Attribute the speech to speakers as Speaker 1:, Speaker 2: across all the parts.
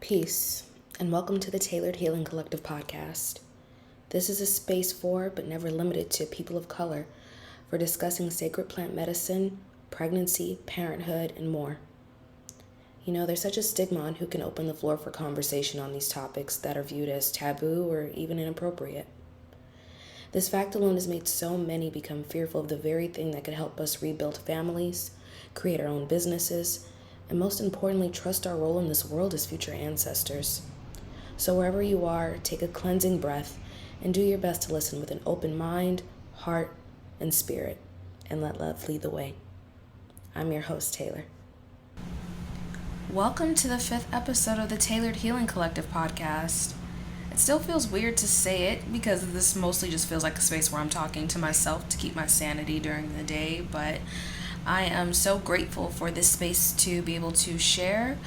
Speaker 1: Peace, and welcome to the Tailored Healing Collective podcast. This is a space for, but never limited to, people of color for discussing sacred plant medicine, pregnancy, parenthood, and more. You know, there's such a stigma on who can open the floor for conversation on these topics that are viewed as taboo or even inappropriate. This fact alone has made so many become fearful of the very thing that could help us rebuild families, create our own businesses, and most importantly, trust our role in this world as future ancestors. So wherever you are, take a cleansing breath and do your best to listen with an open mind, heart, and spirit, and let love lead the way. I'm your host, Taylor. Welcome to the 5th episode of the Tailored Healing Collective podcast. It still feels weird to say it because this mostly just feels like a space where I'm talking to myself to keep my sanity during the day, but I am so grateful for this space to be able to share,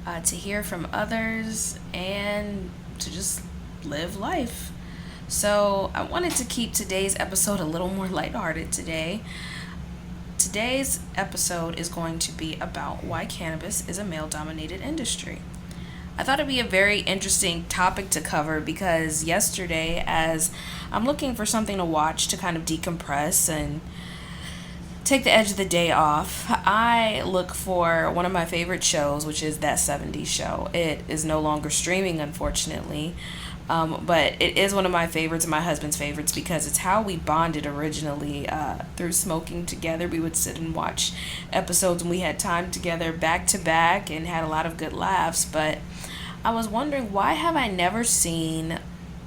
Speaker 1: to hear from others, and to just live life. So I wanted to keep today's episode a little more lighthearted today. Today's episode is going to be about why cannabis is a male-dominated industry. I thought it'd be a very interesting topic to cover because yesterday, as I'm looking for something to watch to kind of decompress and take the edge of the day off, I look for one of my favorite shows, which is That 70s Show. It is no longer streaming, unfortunately, but it is one of my favorites and my husband's favorites because it's how we bonded originally through smoking together. We would sit and watch episodes when we had time together back to back and had a lot of good laughs. But I was wondering, why have I never seen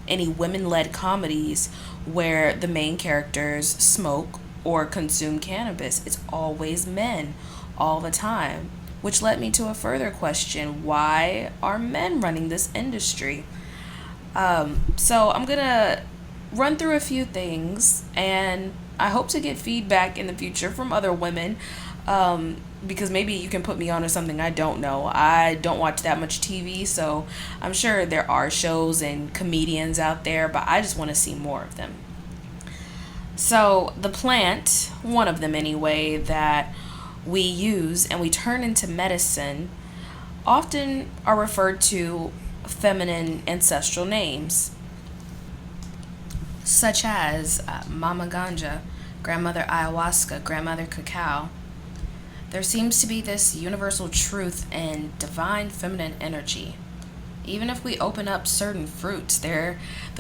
Speaker 1: any women-led comedies where the main characters smoke or consume cannabis? It's always men all the time, which led me to a further question: why are men running this industry? So I'm gonna run through a few things, and I hope to get feedback in the future from other women, because maybe you can put me on to something I don't know. I don't watch that much TV, so I'm sure there are shows and comedians out there, but I just want to see more of them. So the plant, one of them anyway, that we use and we turn into medicine often are referred to feminine ancestral names, such as Mama Ganja, Grandmother Ayahuasca, Grandmother Cacao. There seems to be this universal truth in divine feminine energy. Even if we open up certain fruits, the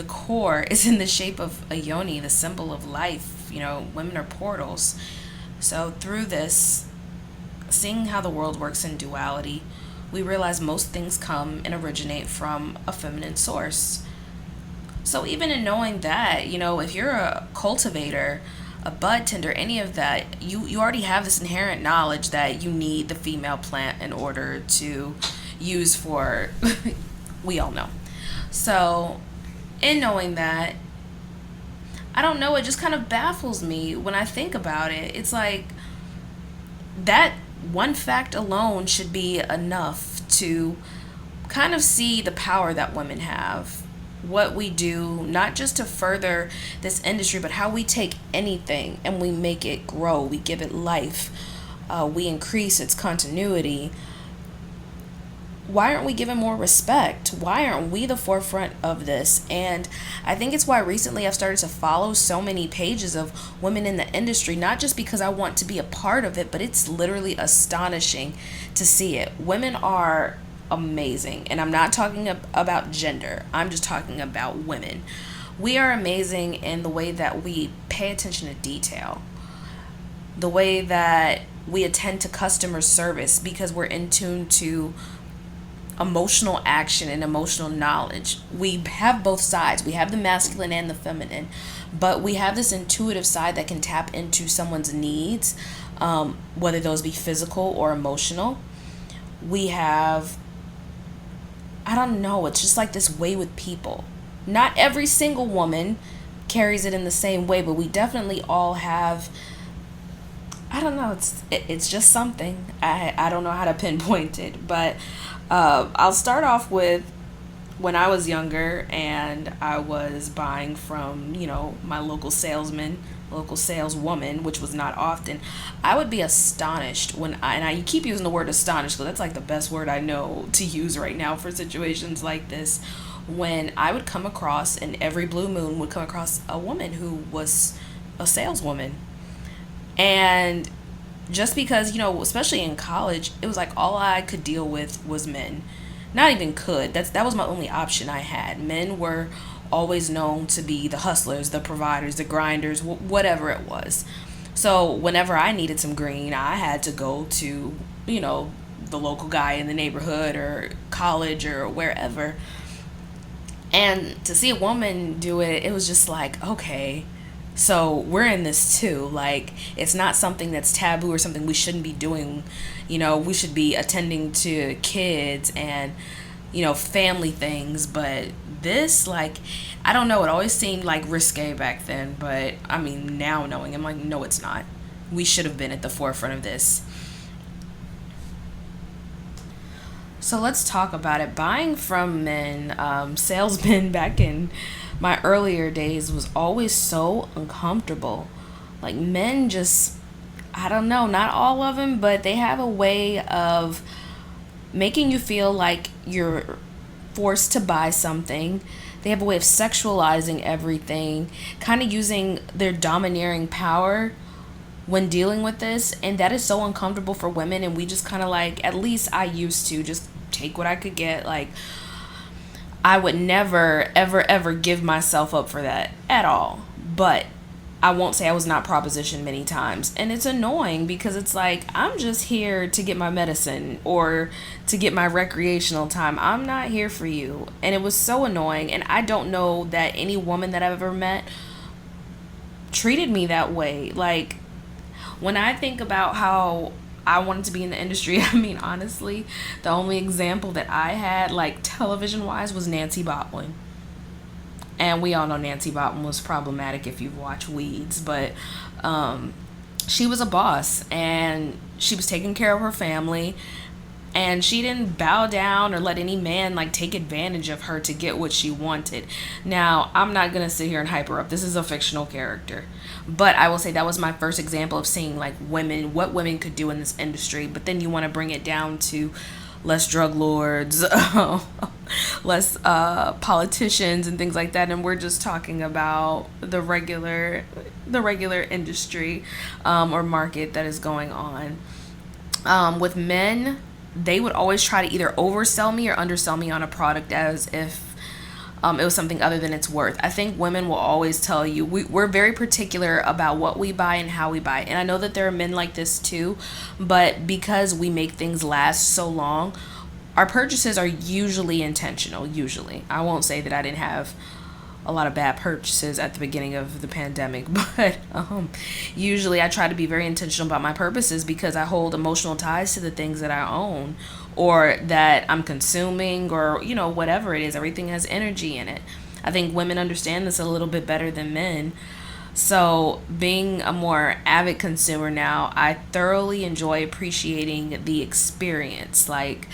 Speaker 1: core is in the shape of a yoni, the symbol of life. You know, women are portals. So through this, seeing how the world works in duality, we realize most things come and originate from a feminine source. So even in knowing that, you know, if you're a cultivator, a bud tender, any of that, you already have this inherent knowledge that you need the female plant in order to use for we all know. So in knowing that, I don't know, it just kind of baffles me when I think about it. It's like that one fact alone should be enough to kind of see the power that women have. What we do, not just to further this industry, but how we take anything and we make it grow. We give it life. We increase its continuity. Why aren't we given more respect? Why aren't we the forefront of this? And I think it's why recently I've started to follow so many pages of women in the industry, not just because I want to be a part of it, but it's literally astonishing to see it. Women are amazing. And I'm not talking about gender. I'm just talking about women. We are amazing in the way that we pay attention to detail, the way that we attend to customer service because we're in tune to emotional action and emotional knowledge. We have both sides. We have the masculine and the feminine, but we have this intuitive side that can tap into someone's needs, whether those be physical or emotional. We have, I don't know, it's just like this way with people. Not every single woman carries it in the same way, but we definitely all have, I don't know, it's just something. I don't know how to pinpoint it, but I'll start off with when I was younger and I was buying from, you know, my local salesman, local saleswoman, which was not often, I would be astonished and I keep using the word astonished because that's like the best word I know to use right now for situations like this. When I would come across, and every blue moon would come across a woman who was a saleswoman. And just because, especially in college, it was like all I could deal with was men. Not even could. That was my only option I had. Men were always known to be the hustlers, the providers, the grinders, whatever it was. So whenever I needed some green, I had to go to, the local guy in the neighborhood or college or wherever. And to see a woman do it, it was just like, okay, so we're in this too. Like, it's not something that's taboo or something we shouldn't be doing. We should be attending to kids and, family things. But this, like, I don't know, it always seemed like risque back then. But I mean, now knowing, I'm like, no, it's not. We should have been at the forefront of this. So let's talk about it. Buying from men, salesmen back in my earlier days was always so uncomfortable. Like, men just, I don't know, not all of them, but they have a way of making you feel like you're forced to buy something. They have a way of sexualizing everything, kind of using their domineering power when dealing with this. And that is so uncomfortable for women. And we just kind of like, at least I used to just take what I could get. Like, I would never, ever, ever give myself up for that at all. But I won't say I was not propositioned many times. And it's annoying because it's like, I'm just here to get my medicine or to get my recreational time. I'm not here for you. And it was so annoying. And I don't know that any woman that I've ever met treated me that way. Like, when I think about how I wanted to be in the industry, I mean, honestly, the only example that I had, like, television-wise, was Nancy Botwin. And we all know Nancy Botwin was problematic if you've watched Weeds. But she was a boss, and she was taking care of her family. And she didn't bow down or let any man, like, take advantage of her to get what she wanted. Now, I'm not going to sit here and hype her up. This is a fictional character. But I will say that was my first example of seeing, like, women, what women could do in this industry. But then you want to bring it down to less drug lords, less politicians and things like that. And we're just talking about the regular industry or market that is going on. With men, they would always try to either oversell me or undersell me on a product as if it was something other than its worth. I think women will always tell you, we're very particular about what we buy and how we buy. And I know that there are men like this too, but because we make things last so long, our purchases are usually intentional, usually. I won't say that I didn't have a lot of bad purchases at the beginning of the pandemic, but usually I try to be very intentional about my purposes because I hold emotional ties to the things that I own or that I'm consuming or, whatever it is. Everything has energy in it. I think women understand this a little bit better than men. So being a more avid consumer now, I thoroughly enjoy appreciating the experience. Like,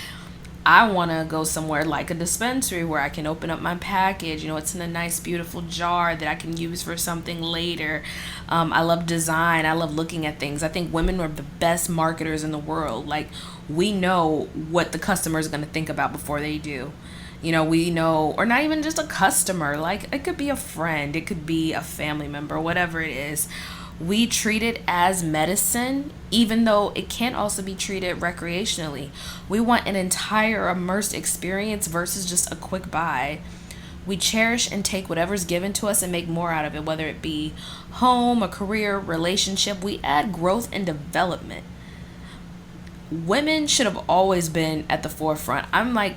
Speaker 1: I want to go somewhere like a dispensary where I can open up my package. It's in a nice, beautiful jar that I can use for something later. I love design. I love looking at things. I think women are the best marketers in the world. Like, we know what the customer is going to think about before they do. We know, or not even just a customer. Like, it could be a friend. It could be a family member, whatever it is. We treat it as medicine, even though it can also be treated recreationally. We want an entire immersed experience versus just a quick buy. We cherish and take whatever's given to us and make more out of it, whether it be home, a career, relationship. We add growth and development. Women should have always been at the forefront. I'm like,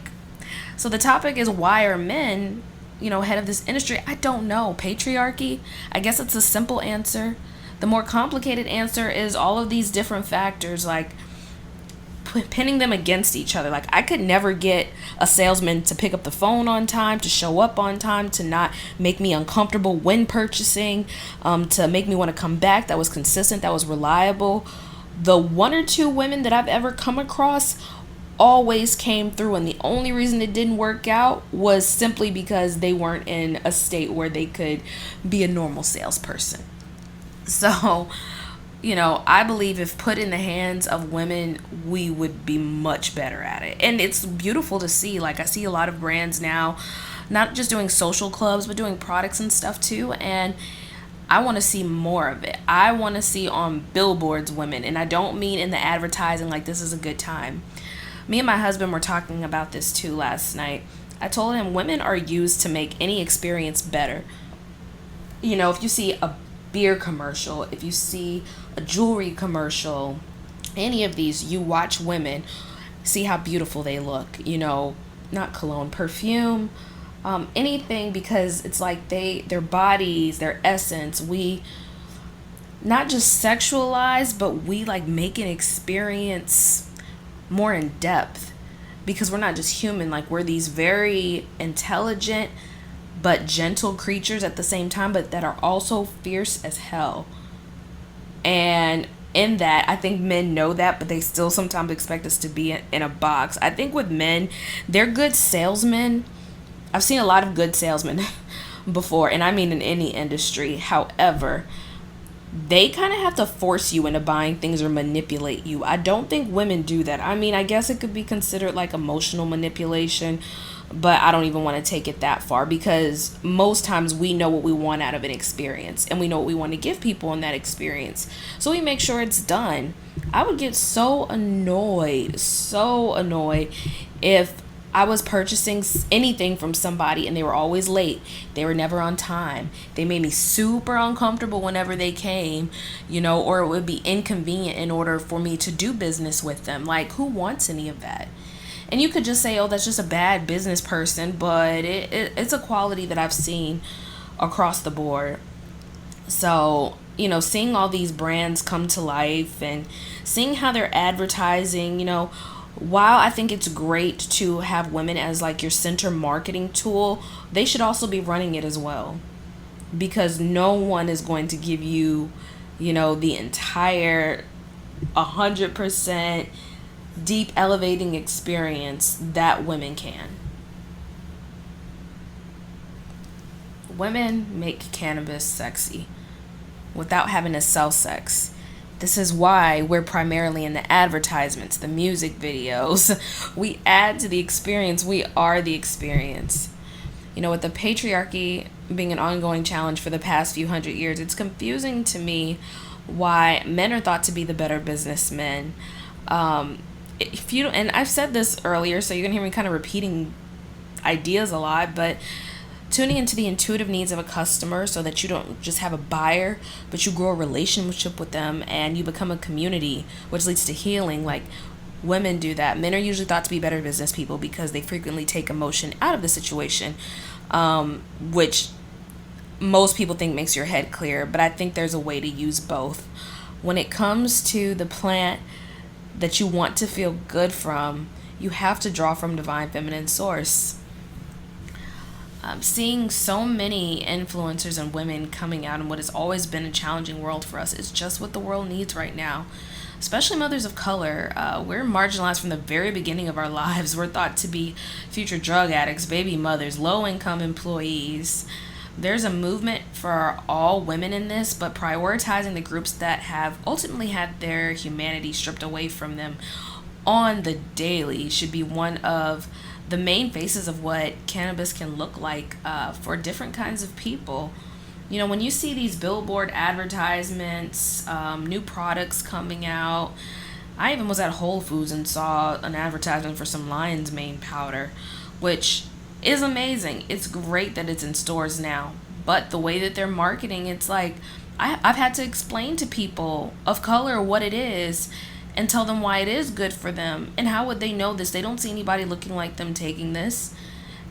Speaker 1: so the topic is, why are men, head of this industry? I don't know. Patriarchy? I guess it's a simple answer. The more complicated answer is all of these different factors, like pinning them against each other. Like, I could never get a salesman to pick up the phone on time, to show up on time, to not make me uncomfortable when purchasing, to make me want to come back, that was consistent, that was reliable. The one or two women that I've ever come across always came through, and the only reason it didn't work out was simply because they weren't in a state where they could be a normal salesperson. So, I believe if put in the hands of women, we would be much better at it. And it's beautiful to see. Like, I see a lot of brands now, not just doing social clubs, but doing products and stuff too. And I want to see more of it. I want to see on billboards women. And I don't mean in the advertising like this is a good time. Me and my husband were talking about this too last night. I told him women are used to make any experience better. If you see a beer commercial, if you see a jewelry commercial, any of these, you watch women, see how beautiful they look, not cologne, perfume, anything, because it's like their bodies, their essence, we not just sexualize, but we like make an experience more in depth, because we're not just human, like we're these very intelligent but gentle creatures at the same time, but that are also fierce as hell. And in that, I think men know that, but they still sometimes expect us to be in a box. I think with men, they're good salesmen. I've seen a lot of good salesmen before, and I mean in any industry. However, they kind of have to force you into buying things or manipulate you. I don't think women do that. I mean, I guess it could be considered like emotional manipulation, but I don't even want to take it that far, because most times we know what we want out of an experience and we know what we want to give people in that experience. So we make sure it's done. I would get so annoyed if I was purchasing anything from somebody and they were always late. They were never on time. They made me super uncomfortable whenever they came, or it would be inconvenient in order for me to do business with them. Like, who wants any of that? And you could just say, oh, that's just a bad business person, but it's a quality that I've seen across the board. So, seeing all these brands come to life and seeing how they're advertising, while I think it's great to have women as like your center marketing tool, they should also be running it as well. Because no one is going to give you, the entire 100% deep elevating experience that women can. Women make cannabis sexy without having to sell sex. This is why we're primarily in the advertisements, the music videos. We add to the experience. We are the experience. With the patriarchy being an ongoing challenge for the past few hundred years, it's confusing to me why men are thought to be the better businessmen. And I've said this earlier, so you're gonna hear me kind of repeating ideas a lot, but tuning into the intuitive needs of a customer so that you don't just have a buyer, but you grow a relationship with them and you become a community, which leads to healing. Like, women do that. Men are usually thought to be better business people because they frequently take emotion out of the situation, which most people think makes your head clear, but I think there's a way to use both. When it comes to the plant that you want to feel good from, you have to draw from divine feminine source. Seeing so many influencers and women coming out in what has always been a challenging world for us is just what the world needs right now, especially mothers of color. We're marginalized from the very beginning of our lives. We're thought to be future drug addicts, baby mothers, low-income employees. There's a movement for all women in this, but prioritizing the groups that have ultimately had their humanity stripped away from them on the daily should be one of the main faces of what cannabis can look like for different kinds of people. When you see these billboard advertisements, new products coming out. I even was at Whole Foods and saw an advertisement for some lion's mane powder, which is amazing. It's great that it's in stores now, but the way that they're marketing, it's like I've had to explain to people of color what it is and tell them why it is good for them. And how would they know this? They don't see anybody looking like them taking this.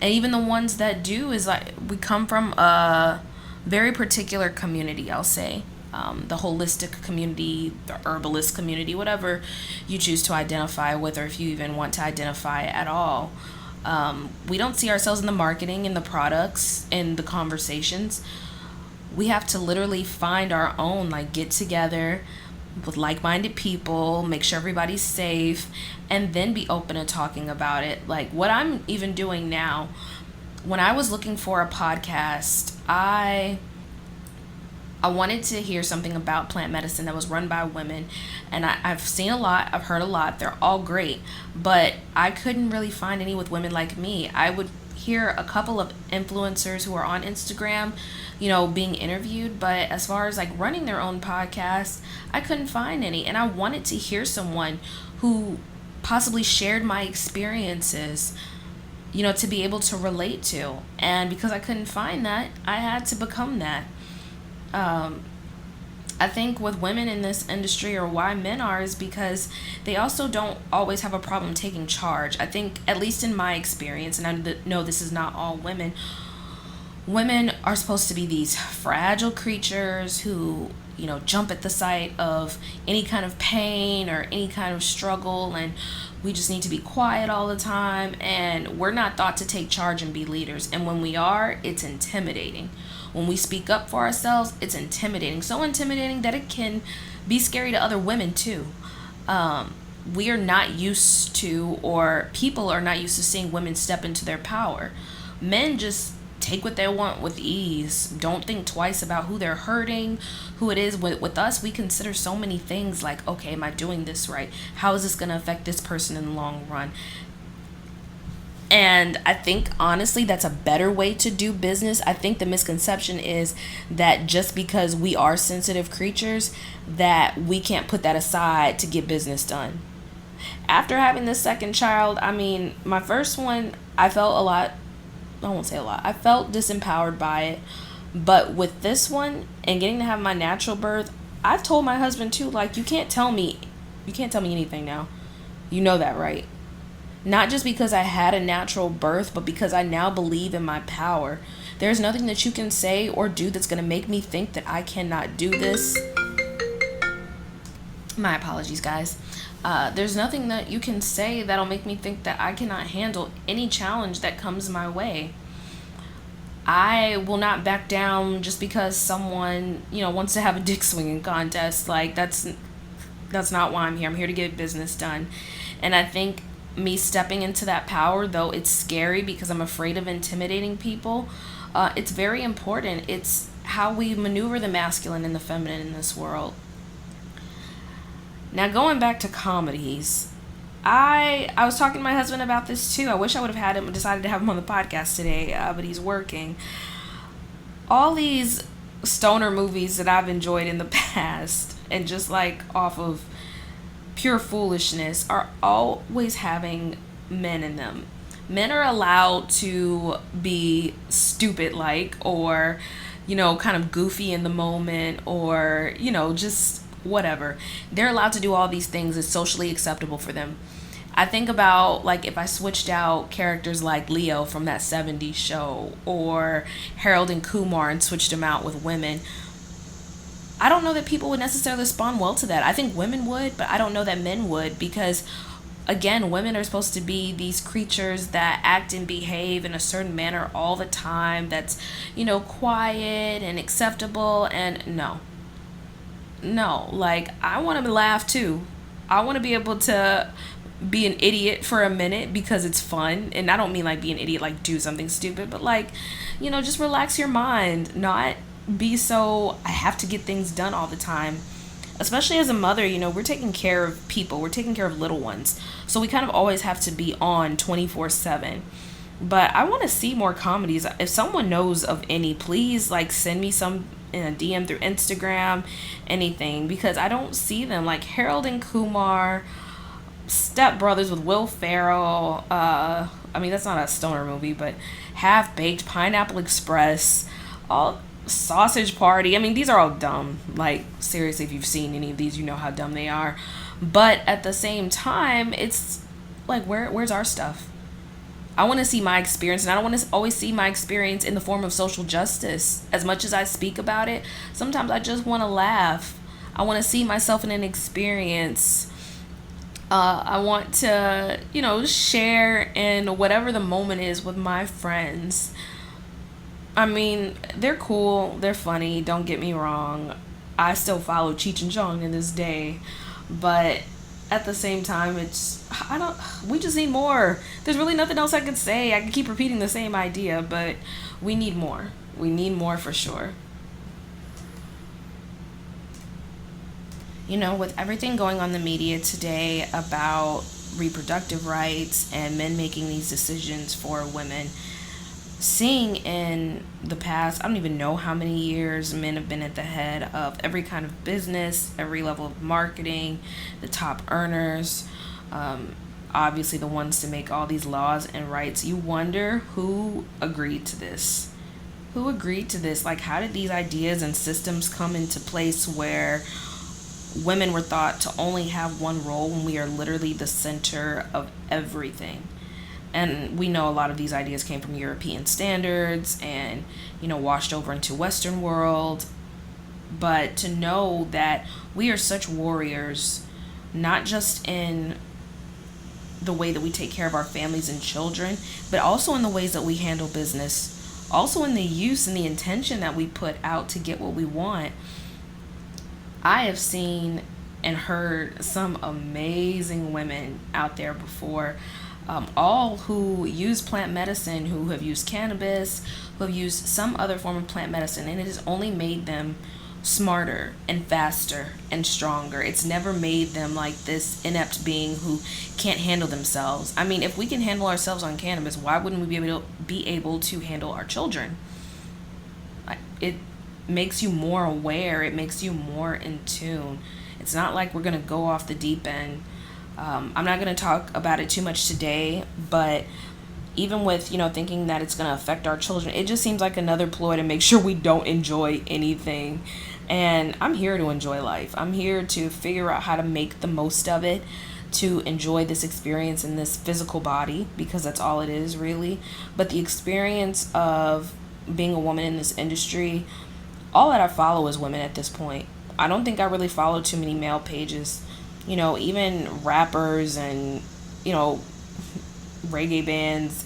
Speaker 1: And even the ones that do, is like, we come from a very particular community, I'll say. The holistic community, the herbalist community, whatever you choose to identify with, or if you even want to identify at all. We don't see ourselves in the marketing, in the products, in the conversations. We have to literally find our own, like, get together with like-minded people, make sure everybody's safe, and then be open to talking about it. Like what I'm even doing now, when I was looking for a podcast, I I wanted to hear something about plant medicine that was run by women. And I've seen a lot, I've heard a lot. They're all great. But I couldn't really find any with women like me. I would hear a couple of influencers who are on Instagram, being interviewed. But as far as like running their own podcast, I couldn't find any. And I wanted to hear someone who possibly shared my experiences, to be able to relate to. And because I couldn't find that, I had to become that. I think with women in this industry, or why men are, is because they also don't always have a problem taking charge. I think, at least in my experience, and I know this is not all women, women are supposed to be these fragile creatures who, jump at the sight of any kind of pain or any kind of struggle, and we just need to be quiet all the time, and we're not thought to take charge and be leaders. And when we are, it's intimidating. When we speak up for ourselves, it's intimidating. So intimidating that it can be scary to other women too. We are not used to, or people are not used to, seeing women step into their power. Men just take what they want with ease. Don't think twice about who they're hurting, who it is. With us, we consider so many things like, okay, am I doing this right? How is this going to affect this person in the long run? And I think, honestly, that's a better way to do business. I think the misconception is that just because we are sensitive creatures, that we can't put that aside to get business done. After having the second child, my first one, I felt a lot, I won't say a lot, I felt disempowered by it. But with this one and getting to have my natural birth, I've told my husband too, like, you can't tell me anything now. You know that, right? Not just because I had a natural birth, but because I now believe in my power. There's nothing that you can say or do that's going to make me think that I cannot do this. My apologies, guys. There's nothing that you can say that'll make me think that I cannot handle any challenge that comes my way. I will not back down just because someone, wants to have a dick swinging contest. Like, that's not why I'm here. I'm here to get business done. And I think me stepping into that power, though it's scary because I'm afraid of intimidating people, it's very important. It's how we maneuver the masculine and the feminine in this world. Now, going back to comedies, I was talking to my husband about this too. I wish I would have decided to have him on the podcast today, but he's working. All these stoner movies that I've enjoyed in the past, and just like off of pure foolishness, are always having men in them. Men are allowed to be stupid, or, kind of goofy in the moment, or, just whatever. They're allowed to do all these things. It's socially acceptable for them. I think about, like, if I switched out characters like Leo from that 70s show, or Harold and Kumar, and switched them out with women, I don't know that people would necessarily respond well to that. I think women would, but I don't know that men would, because, again, women are supposed to be these creatures that act and behave in a certain manner all the time, that's, quiet and acceptable. And no, like, I want to laugh too. I want to be able to be an idiot for a minute because it's fun. And I don't mean like be an idiot, like do something stupid, but like, just relax your mind, not be so I have to get things done all the time. Especially as a mother, we're taking care of people, we're taking care of little ones, so we kind of always have to be on 24/7. But I want to see more comedies. If someone knows of any, please like send me some in a DM through Instagram, anything, because I don't see them. Like Harold and Kumar, Step Brothers with Will Ferrell, that's not a stoner movie, but Half Baked, Pineapple Express, all Sausage Party. These are all dumb. Like, seriously, if you've seen any of these, you know how dumb they are. But at the same time, it's like, where's our stuff? I want to see my experience, and I don't want to always see my experience in the form of social justice. As much as I speak about it, sometimes I just want to laugh. I want to see myself in an experience. I want to, share in whatever the moment is with my friends. They're cool, they're funny, don't get me wrong. I still follow Cheech and Chong to this day. But at the same time, we just need more. There's really nothing else I could say. I could keep repeating the same idea, but we need more. We need more for sure. With everything going on in the media today about reproductive rights and men making these decisions for women, seeing in the past, I don't even know how many years men have been at the head of every kind of business, every level of marketing, the top earners, obviously the ones to make all these laws and rights. You wonder who agreed to this. Who agreed to this? Like, how did these ideas and systems come into place where women were thought to only have one role when we are literally the center of everything? And we know a lot of these ideas came from European standards and, washed over into Western world. But to know that we are such warriors, not just in the way that we take care of our families and children, but also in the ways that we handle business, also in the use and the intention that we put out to get what we want. I have seen and heard some amazing women out there before, all who use plant medicine, who have used cannabis, who have used some other form of plant medicine, and it has only made them smarter and faster and stronger. It's never made them like this inept being who can't handle themselves. I mean, if we can handle ourselves on cannabis, why wouldn't we be able to handle our children? It makes you more aware. It makes you more in tune. It's not like we're going to go off the deep end. I'm not going to talk about it too much today, but even with, thinking that it's going to affect our children, it just seems like another ploy to make sure we don't enjoy anything. And I'm here to enjoy life. I'm here to figure out how to make the most of it, to enjoy this experience in this physical body, because that's all it is, really. But the experience of being a woman in this industry, all that I follow is women at this point. I don't think I really follow too many male pages. Even rappers and, reggae bands,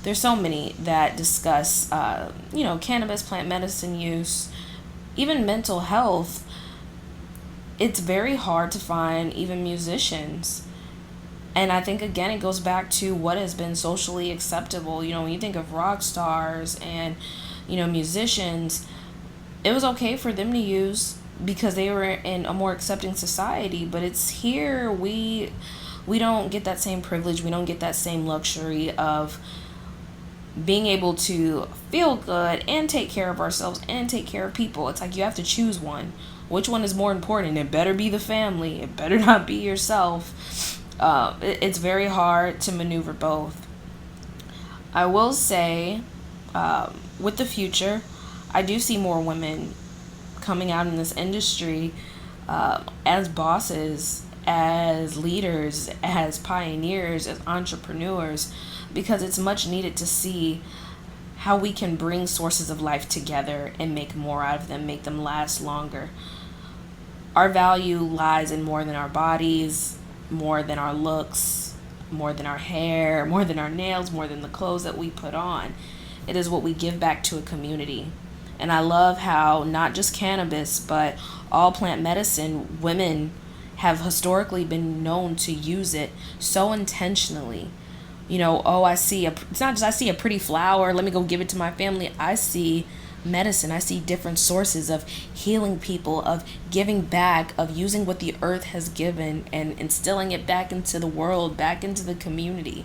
Speaker 1: there's so many that discuss, cannabis, plant medicine use, even mental health. It's very hard to find even musicians. And I think, again, it goes back to what has been socially acceptable. When you think of rock stars and, musicians, it was okay for them to use because they were in a more accepting society. But it's here we don't get that same privilege. We don't get that same luxury of being able to feel good and take care of ourselves and take care of people. It's like you have to choose one. Which one is more important? It better be the family. It better not be yourself. It's very hard to maneuver both. I will say, with the future, I do see more women coming out in this industry as bosses, as leaders, as pioneers, as entrepreneurs, because it's much needed to see how we can bring sources of life together and make more out of them, make them last longer. Our value lies in more than our bodies, more than our looks, more than our hair, more than our nails, more than the clothes that we put on. It is what we give back to a community. And I love how not just cannabis, but all plant medicine, women have historically been known to use it so intentionally. It's not just I see a pretty flower, let me go give it to my family. I see medicine. I see different sources of healing people, of giving back, of using what the earth has given and instilling it back into the world, back into the community.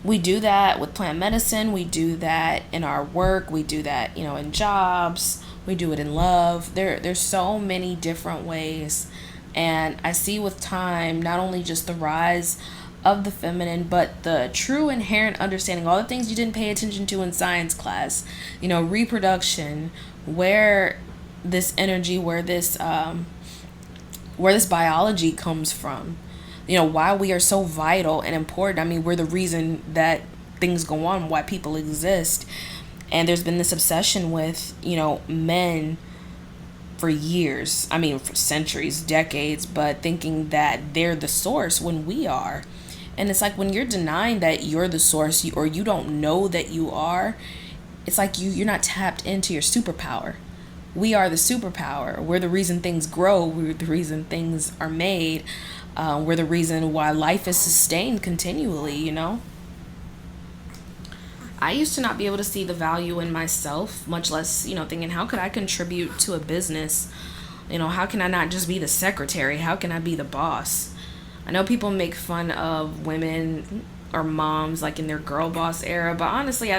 Speaker 1: We do that with plant medicine. We do that in our work. We do that, in jobs. We do it in love. There's so many different ways. And I see with time, not only just the rise of the feminine, but the true inherent understanding, all the things you didn't pay attention to in science class, reproduction, where this energy, where this biology comes from, why we are so vital and important. I mean, we're the reason that things go on, why people exist. And there's been this obsession with, men for years, for centuries, decades, but thinking that they're the source when we are. And it's like when you're denying that you're the source, or you don't know that you are, it's like you're not tapped into your superpower. We are the superpower. We're the reason things grow. We're the reason things are made. We're the reason why life is sustained continually, I used to not be able to see the value in myself, much less, thinking how could I contribute to a business? How can I not just be the secretary? How can I be the boss? I know people make fun of women or moms like in their girl boss era, but honestly,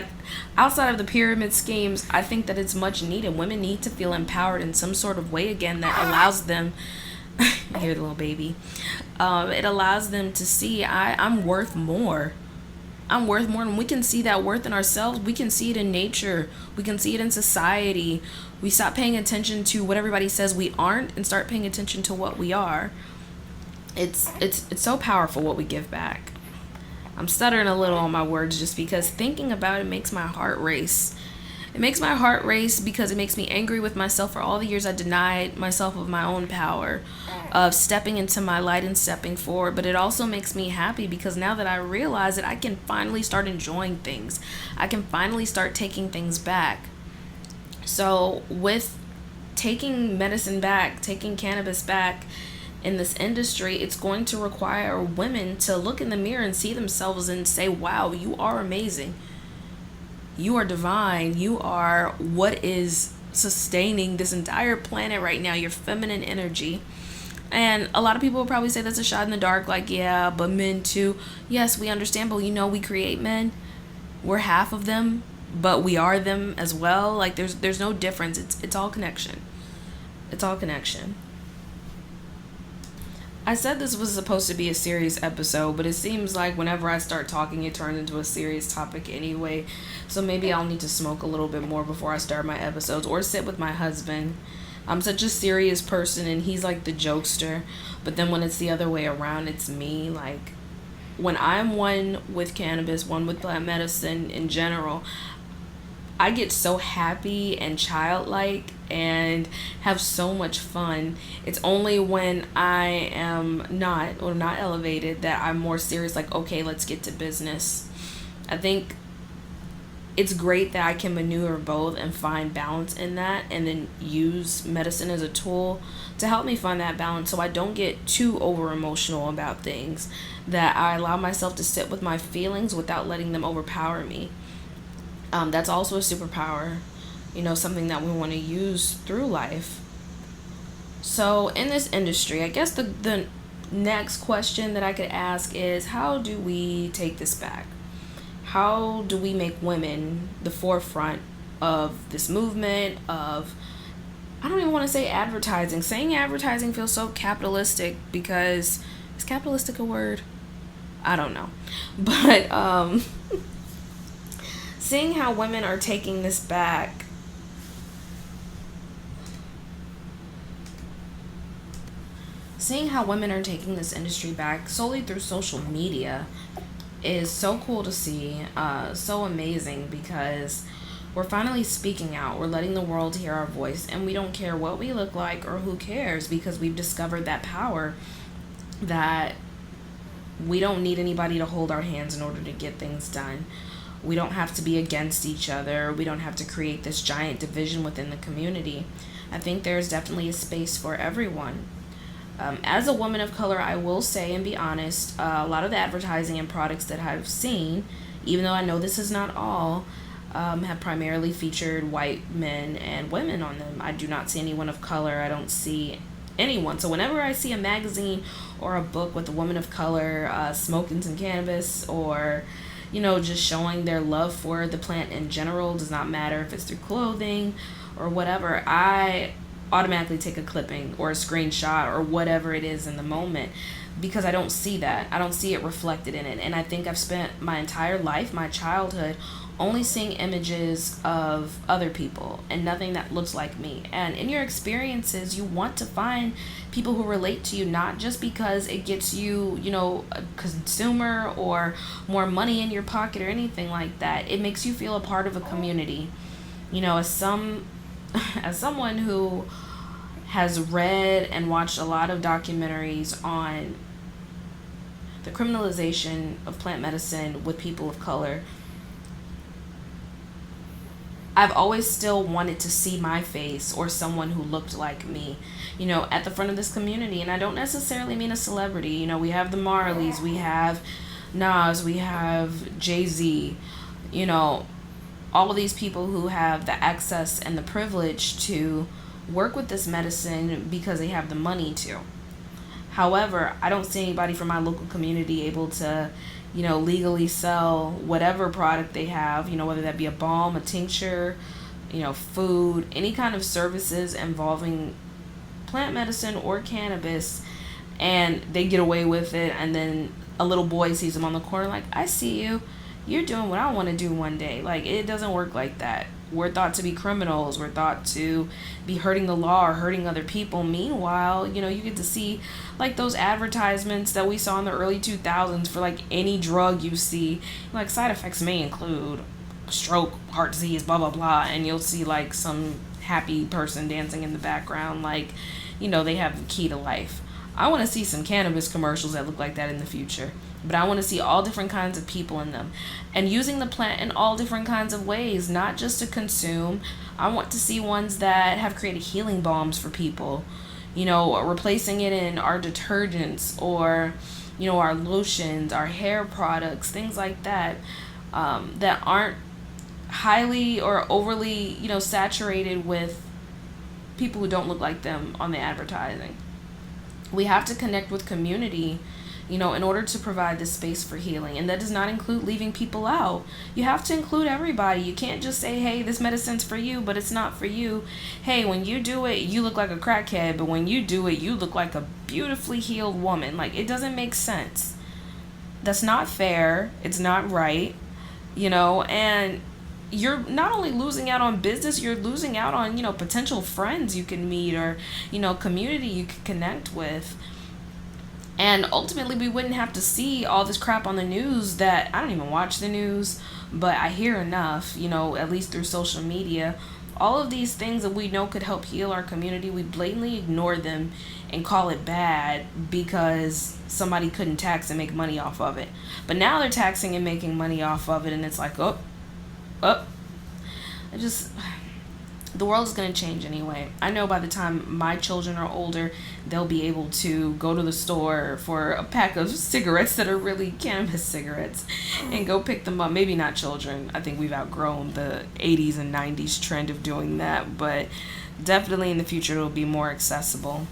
Speaker 1: outside of the pyramid schemes, I think that it's much needed. Women need to feel empowered in some sort of way again that allows them. I hear the little baby. It allows them to see I'm worth more. I'm worth more, and we can see that worth in ourselves. We can see it in nature. We can see it in society. We stop paying attention to what everybody says we aren't and start paying attention to what we are. It's so powerful what we give back. I'm stuttering a little on my words just because thinking about it makes my heart race. It makes my heart race because it makes me angry with myself for all the years I denied myself of my own power, of stepping into my light and stepping forward. But it also makes me happy because now that I realize it, I can finally start enjoying things. I can finally start taking things back. So with taking medicine back, taking cannabis back in this industry, it's going to require women to look in the mirror and see themselves and say, wow, you are amazing. You are divine. You are what is sustaining this entire planet right now, your feminine energy. And a lot of people will probably say that's a shot in the dark, like, yeah, but men too. Yes, we understand, but we create men. We're half of them, but we are them as well. Like there's no difference. It's all connection. It's all connection. I said this was supposed to be a serious episode, but it seems like whenever I start talking, it turns into a serious topic anyway. So maybe I'll need to smoke a little bit more before I start my episodes, or sit with my husband. I'm such a serious person, and he's like the jokester. But then when it's the other way around, it's me. Like, when I'm one with cannabis, one with plant medicine in general, I get so happy and childlike and have so much fun. It's only when I am not elevated that I'm more serious, like, okay, let's get to business. I think it's great that I can maneuver both and find balance in that, and then use medicine as a tool to help me find that balance so I don't get too over emotional about things, that I allow myself to sit with my feelings without letting them overpower me. That's also a superpower, something that we want to use through life. So in this industry, I guess the next question that I could ask is, how do we take this back? How do we make women the forefront of this movement of, I don't even want to say advertising. Saying advertising feels so capitalistic because, is capitalistic a word? I don't know. But seeing how women are taking this back, seeing how women are taking this industry back solely through social media is so cool to see, so amazing, because we're finally speaking out. We're letting the world hear our voice, and we don't care what we look like or who cares, because we've discovered that power, that we don't need anybody to hold our hands in order to get things done. We don't have to be against each other. We don't have to create this giant division within the community. I think there's definitely a space for everyone. As a woman of color, I will say and be honest, a lot of the advertising and products that I've seen, even though I know this is not all, have primarily featured white men and women on them. I do not see anyone of color. I don't see anyone. So whenever I see a magazine or a book with a woman of color smoking some cannabis, or just showing their love for the plant in general, does not matter if it's through clothing or whatever, I automatically take a clipping or a screenshot or whatever it is in the moment, because I don't see that. I don't see it reflected in it. And I think I've spent my entire life, my childhood, only seeing images of other people and nothing that looks like me. And in your experiences, you want to find people who relate to you, not just because it gets you, a consumer or more money in your pocket or anything like that. It makes you feel a part of a community. As someone who has read and watched a lot of documentaries on the criminalization of plant medicine with people of color, I've always still wanted to see my face or someone who looked like me, at the front of this community. And I don't necessarily mean a celebrity. We have the Marleys, we have Nas, we have Jay-Z, all of these people who have the access and the privilege to work with this medicine because they have the money to. However, I don't see anybody from my local community able to, legally sell whatever product they have, whether that be a balm, a tincture, food, any kind of services involving plant medicine or cannabis, and they get away with it, and then a little boy sees them on the corner like, I see you, you're doing what I want to do one day. Like, it doesn't work like that. We're thought to be criminals. We're thought to be hurting the law or hurting other people. Meanwhile, you get to see like those advertisements that we saw in the early 2000s for like any drug you see. Like, side effects may include stroke, heart disease, blah, blah, blah. And you'll see like some happy person dancing in the background. Like, they have the key to life. I want to see some cannabis commercials that look like that in the future. But I want to see all different kinds of people in them and using the plant in all different kinds of ways, not just to consume. I want to see ones that have created healing balms for people, replacing it in our detergents or, our lotions, our hair products, things like that, that aren't highly or overly, saturated with people who don't look like them on the advertising. We have to connect with community, in order to provide this space for healing. And that does not include leaving people out. You have to include everybody. You can't just say, hey, this medicine's for you, but it's not for you. Hey, when you do it, you look like a crackhead, but when you do it, you look like a beautifully healed woman. Like, it doesn't make sense. That's not fair. It's not right, and you're not only losing out on business, you're losing out on, potential friends you can meet or, community you can connect with. And ultimately, we wouldn't have to see all this crap on the news that I don't even watch the news, but I hear enough, at least through social media. All of these things that we know could help heal our community, we blatantly ignore them and call it bad because somebody couldn't tax and make money off of it. But now they're taxing and making money off of it, and it's like, the world is going to change anyway. I know by the time my children are older, they'll be able to go to the store for a pack of cigarettes that are really cannabis cigarettes and go pick them up. Maybe not children. I think we've outgrown the 80s and 90s trend of doing that, but definitely in the future it'll be more accessible.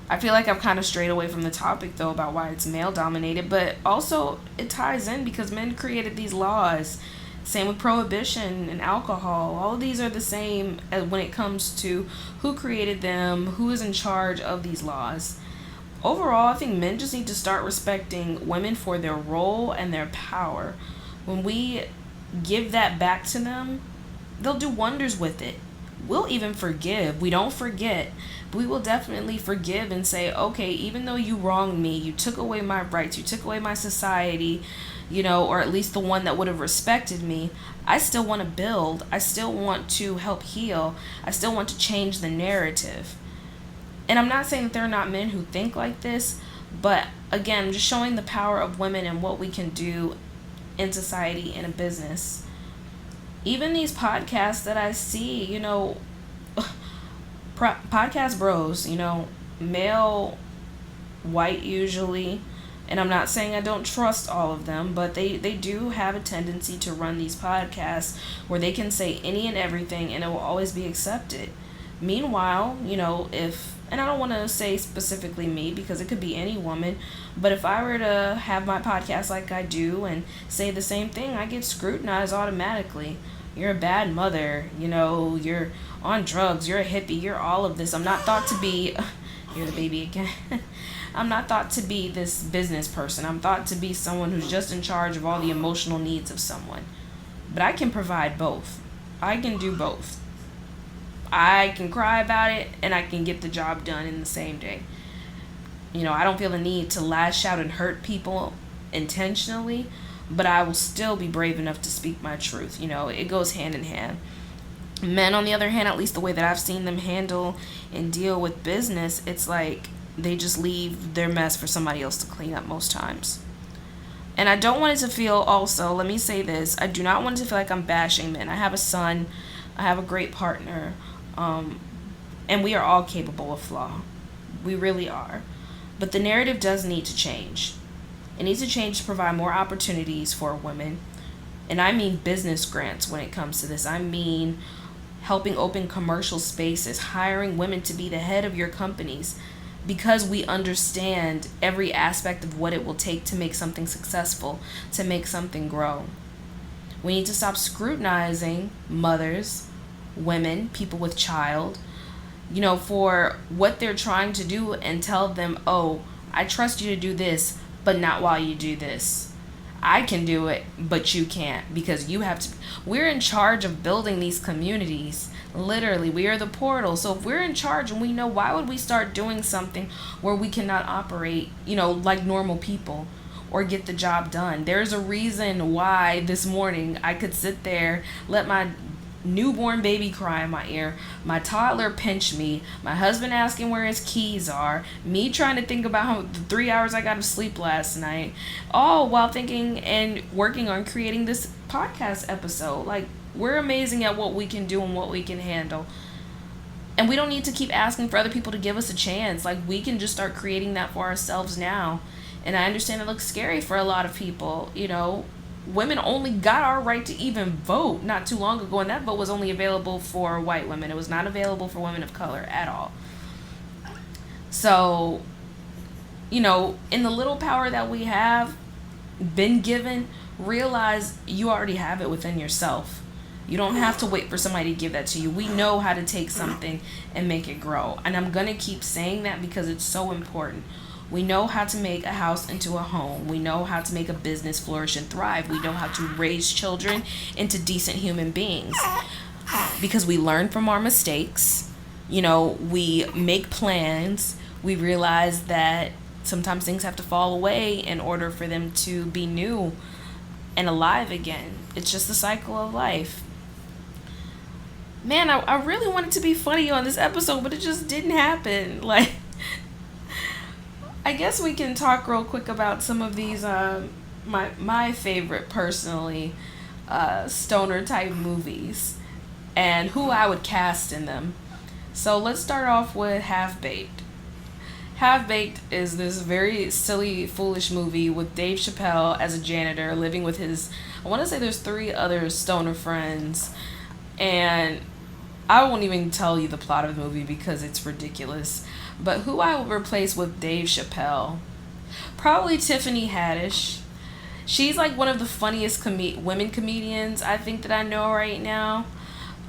Speaker 1: I feel like I've kind of strayed away from the topic though about why it's male dominated, but also it ties in because men created these laws. Same with prohibition and alcohol. All of these are the same when it comes to who created them, who is in charge of these laws. Overall, I think men just need to start respecting women for their role and their power. When we give that back to them, they'll do wonders with it. We'll even forgive. We don't forget, but we will definitely forgive and say, okay, even though you wronged me, you took away my rights, you took away my society, or at least the one that would have respected me, I still want to build. I still want to help heal. I still want to change the narrative. And I'm not saying that there are not men who think like this, but again, just showing the power of women and what we can do in society and in business. Even these podcasts that I see, podcast bros, male, white usually. And I'm not saying I don't trust all of them, but they do have a tendency to run these podcasts where they can say any and everything and it will always be accepted. Meanwhile, and I don't want to say specifically me because it could be any woman, but if I were to have my podcast like I do and say the same thing, I get scrutinized automatically. You're a bad mother, you're on drugs, you're a hippie, you're all of this. I'm not thought to be, you're the baby again. I'm not thought to be this business person. I'm thought to be someone who's just in charge of all the emotional needs of someone. But I can provide both. I can do both. I can cry about it and I can get the job done in the same day. I don't feel the need to lash out and hurt people intentionally, but I will still be brave enough to speak my truth. It goes hand in hand. Men, on the other hand, at least the way that I've seen them handle and deal with business, it's like they just leave their mess for somebody else to clean up most times. And I don't want it to feel also, let me say this, I do not want it to feel like I'm bashing men. I have a son, I have a great partner, and we are all capable of flaw. We really are. But the narrative does need to change. It needs to change to provide more opportunities for women. And I mean business grants when it comes to this. I mean helping open commercial spaces, hiring women to be the head of your companies, because we understand every aspect of what it will take to make something successful, to make something grow. We need to stop scrutinizing mothers, women, people with child, for what they're trying to do, and tell them, oh, I trust you to do this, but not while you do this. I can do it, but you can't, because you have to. We're in charge of building these communities. Literally, we are the portal. So if we're in charge and we know, why would we start doing something where we cannot operate, like normal people, or get the job done? There's a reason why this morning I could sit there, let my newborn baby cry in my ear, my toddler pinch me, my husband asking where his keys are, me trying to think about how the 3 hours I got of sleep last night, all while thinking and working on creating this podcast episode. Like, we're amazing at what we can do and what we can handle. And we don't need to keep asking for other people to give us a chance. Like, we can just start creating that for ourselves now. And I understand it looks scary for a lot of people, Women only got our right to even vote not too long ago, and that vote was only available for white women. It was not available for women of color at all. So, in the little power that we have been given, realize you already have it within yourself. You don't have to wait for somebody to give that to you. We know how to take something and make it grow. And I'm going to keep saying that because it's so important. We know how to make a house into a home. We know how to make a business flourish and thrive. We know how to raise children into decent human beings because we learn from our mistakes. We make plans. We realize that sometimes things have to fall away in order for them to be new and alive again. It's just the cycle of life. Man, I really wanted to be funny on this episode, but it just didn't happen. I guess we can talk real quick about some of these, my favorite, personally, stoner type movies and who I would cast in them. So let's start off with Half-Baked. Half-Baked is this very silly, foolish movie with Dave Chappelle as a janitor living with his, I want to say there's 3 other stoner friends. And I won't even tell you the plot of the movie because it's ridiculous. But who I would replace with Dave Chappelle? Probably Tiffany Haddish. She's like one of the funniest women comedians I think that I know right now.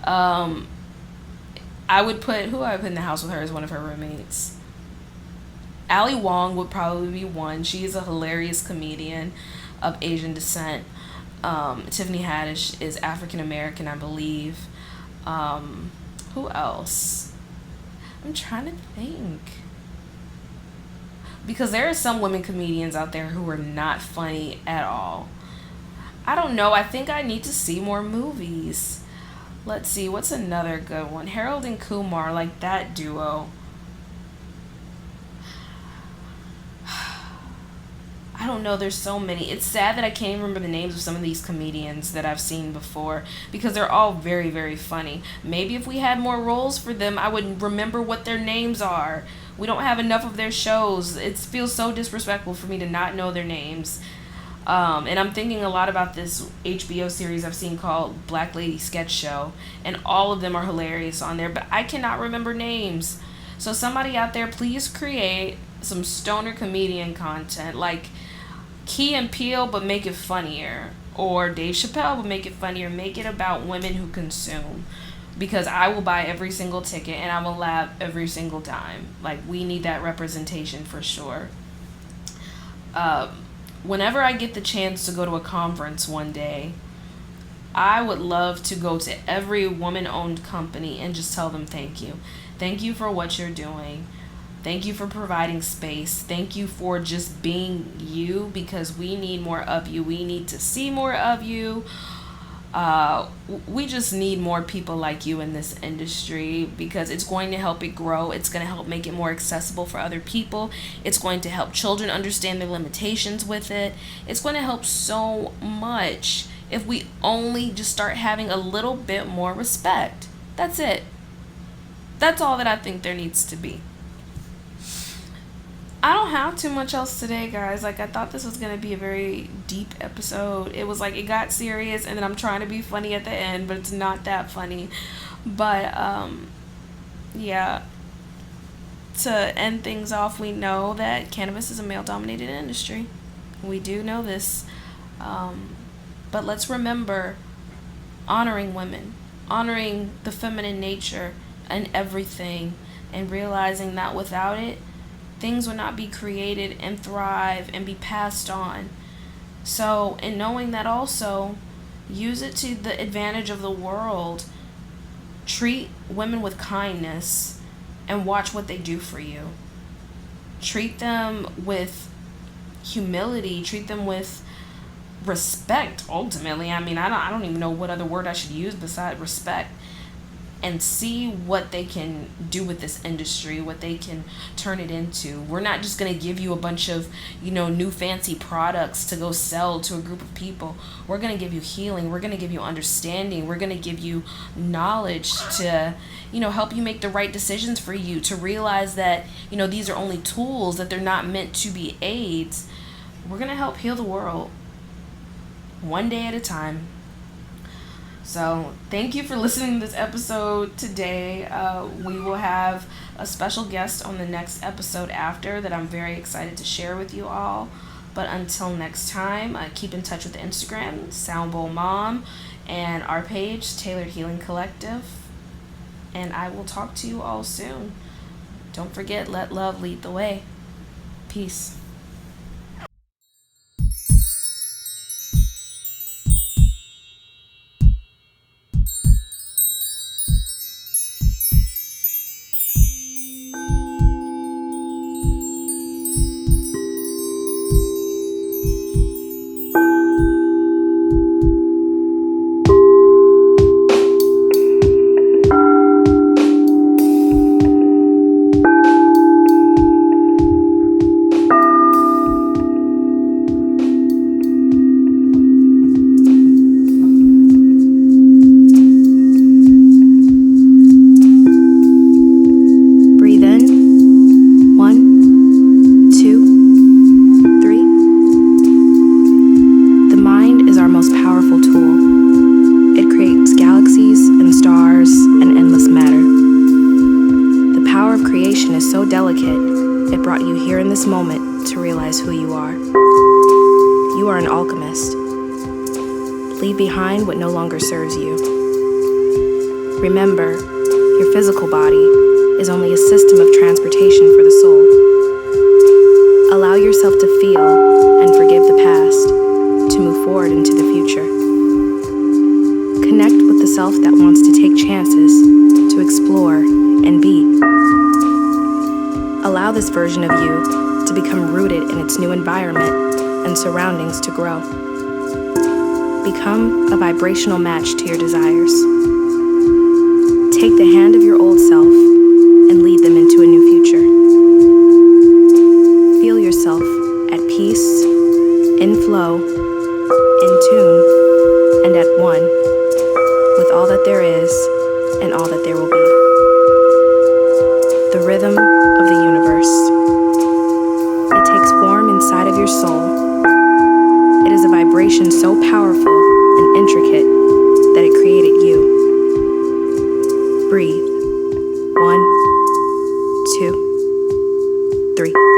Speaker 1: I would put in the house with her as one of her roommates. Ali Wong would probably be one. She is a hilarious comedian of Asian descent. Tiffany Haddish is African American, I believe. Who else? I'm trying to think. Because there are some women comedians out there who are not funny at all. I don't know. I think I need to see more movies. Let's see. What's another good one? Harold and Kumar, like that duo. I don't know. There's so many. It's sad that I can't even remember the names of some of these comedians that I've seen before because they're all very, very funny. Maybe if we had more roles for them, I would remember what their names are. We don't have enough of their shows. It feels so disrespectful for me to not know their names. And I'm thinking a lot about this HBO series I've seen called Black Lady Sketch Show, and all of them are hilarious on there, but I cannot remember names. So somebody out there, please create some stoner comedian content, like Key and Peele, but make it funnier, or Dave Chappelle, but make it funnier. Make it about women who consume, because I will buy every single ticket and I will laugh every single time. Like, we need that representation for sure. Whenever I get the chance to go to a conference one day, I would love to go to every woman-owned company and just tell them thank you. Thank you for what you're doing. Thank you for providing space. Thank you for just being you, because we need more of you. We need to see more of you. We just need more people like you in this industry, because it's going to help it grow. It's going to help make it more accessible for other people. It's going to help children understand their limitations with it. It's going to help so much if we only just start having a little bit more respect. That's it. That's all that I think there needs to be. I don't have too much else today, guys. Like, I thought this was going to be a very deep episode. It was like, it got serious, and then I'm trying to be funny at the end, but it's not that funny. But, yeah. To end things off, we know that cannabis is a male-dominated industry. We do know this. But let's remember honoring women, honoring the feminine nature and everything, and realizing that without it, things would not be created and thrive and be passed on. So, in knowing that also, use it to the advantage of the world. Treat women with kindness and watch what they do for you. Treat them with humility. Treat them with respect, ultimately. I mean, I don't even know what other word I should use besides respect. And see what they can do with this industry, what they can turn it into. We're not just going to give you a bunch of, new fancy products to go sell to a group of people. We're going to give you healing. We're going to give you understanding. We're going to give you knowledge to, help you make the right decisions for you, to realize that, these are only tools, that they're not meant to be aids. We're going to help heal the world one day at a time. So thank you for listening to this episode today. We will have a special guest on the next episode after that I'm very excited to share with you all. But until next time, keep in touch with the Instagram, Soundbowl Mom, and our page, Tailored Healing Collective. And I will talk to you all soon. Don't forget, let love lead the way. Peace. It brought you here in this moment to realize who you are. You are an alchemist. Leave behind what no longer serves you. Remember, your physical body is only a system of transportation for the soul. Allow yourself to feel and forgive the past to move forward into the future. Connect with the self that wants to take chances, to explore and be. Allow this version of you to become rooted in its new environment and surroundings to grow. Become a vibrational match to your desires. Take the hand of your old self and lead them into a new future. Feel yourself at peace, in flow, in tune, and at one with all that there is and all that there will be. The rhythm of the universe. It takes form inside of your soul. It is a vibration so powerful and intricate that it created you. Breathe. 1, 2, 3.